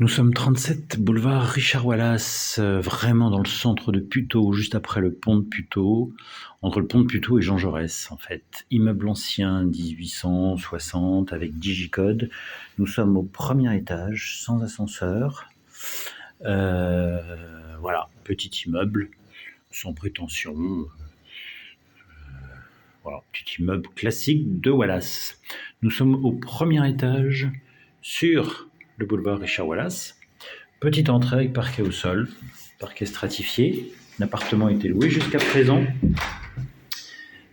Nous sommes 37 boulevard Richard Wallace, vraiment dans le centre de Puteaux, juste après le pont de Puteaux, entre le pont de Puteaux et Jean Jaurès en fait. Immeuble ancien 1860 avec digicode. Nous sommes au premier étage, sans ascenseur. Voilà, petit immeuble, sans prétention. Voilà, petit immeuble classique de Wallace. Nous sommes au premier étage sur le boulevard Richard Wallace. Petite entrée avec parquet au sol, parquet stratifié. L'appartement a été loué jusqu'à présent.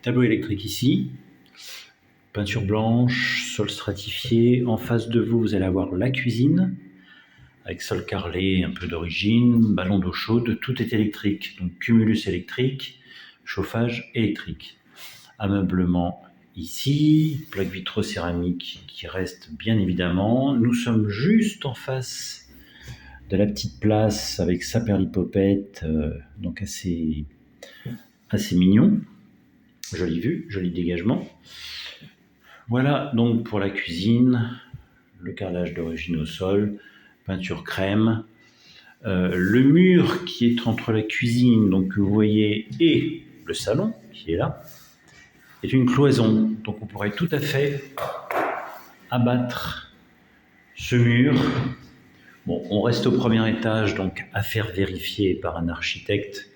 Tableau électrique ici. Peinture blanche, sol stratifié. En face de vous, vous allez avoir la cuisine avec sol carrelé, un peu d'origine, ballon d'eau chaude. Tout est électrique, donc cumulus électrique, chauffage électrique. Ameublement ici, plaque vitro-céramique qui reste bien évidemment. Nous sommes juste en face de la petite place avec sa perlipopette, donc assez mignon. Jolie vue, joli dégagement. Voilà donc pour la cuisine, le carrelage d'origine au sol, peinture crème. Le mur qui est entre la cuisine, donc que vous voyez, et le salon qui est là, est une cloison. Donc on pourrait tout à fait abattre ce mur. Bon, on reste au premier étage, donc à faire vérifier par un architecte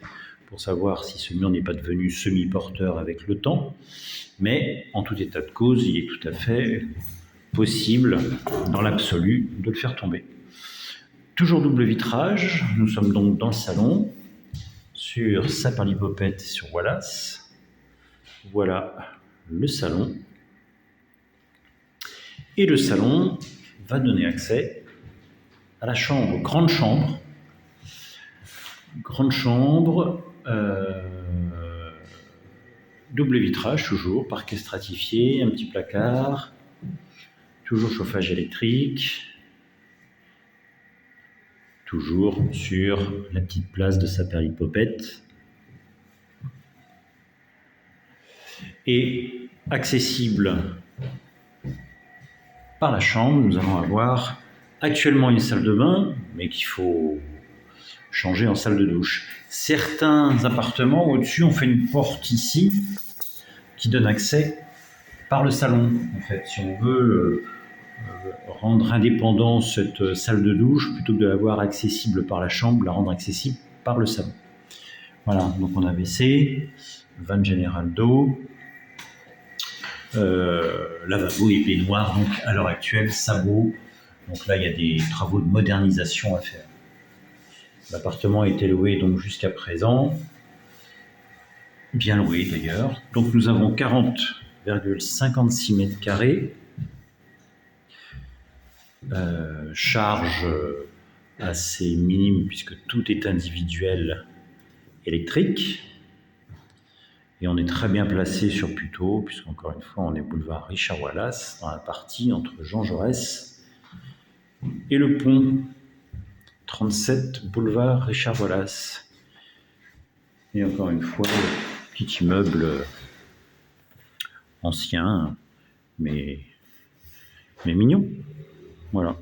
pour savoir si ce mur n'est pas devenu semi-porteur avec le temps. Mais en tout état de cause, il est tout à fait possible, dans l'absolu, de le faire tomber. Toujours double vitrage, nous sommes donc dans le salon, sur sa perlipopette et sur Wallace. Voilà le salon. Et le salon va donner accès à la chambre, grande chambre, double vitrage toujours, parquet stratifié, un petit placard, toujours chauffage électrique, toujours sur la petite place de sa perlipopette. Et accessible par la chambre, nous allons avoir actuellement une salle de bain, mais qu'il faut changer en salle de douche. Certains appartements au-dessus ont fait une porte ici qui donne accès par le salon. En fait, si on veut rendre indépendant cette salle de douche, plutôt que de l'avoir accessible par la chambre, la rendre accessible par le salon. Voilà, donc on a WC, vanne générale d'eau, lavabo et baignoire, donc à l'heure actuelle, sabot. Donc là, il y a des travaux de modernisation à faire. L'appartement a été loué donc jusqu'à présent, bien loué d'ailleurs. Donc nous avons 40,56 mètres carrés. Charge assez minime puisque tout est individuel électrique. Et on est très bien placé sur Puteaux, puisqu'encore une fois, on est boulevard Richard Wallace, dans la partie entre Jean Jaurès et le pont. 37 boulevard Richard Wallace. Et encore une fois, petit immeuble ancien, mais mignon. Voilà.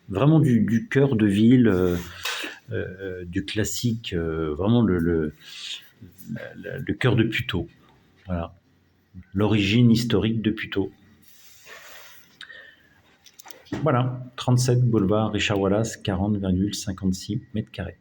Vraiment du cœur de ville, du classique, vraiment le cœur de Puteaux. Voilà. L'origine historique de Puteaux. Voilà, 37 boulevard Richard Wallace, 40,56 mètres carrés.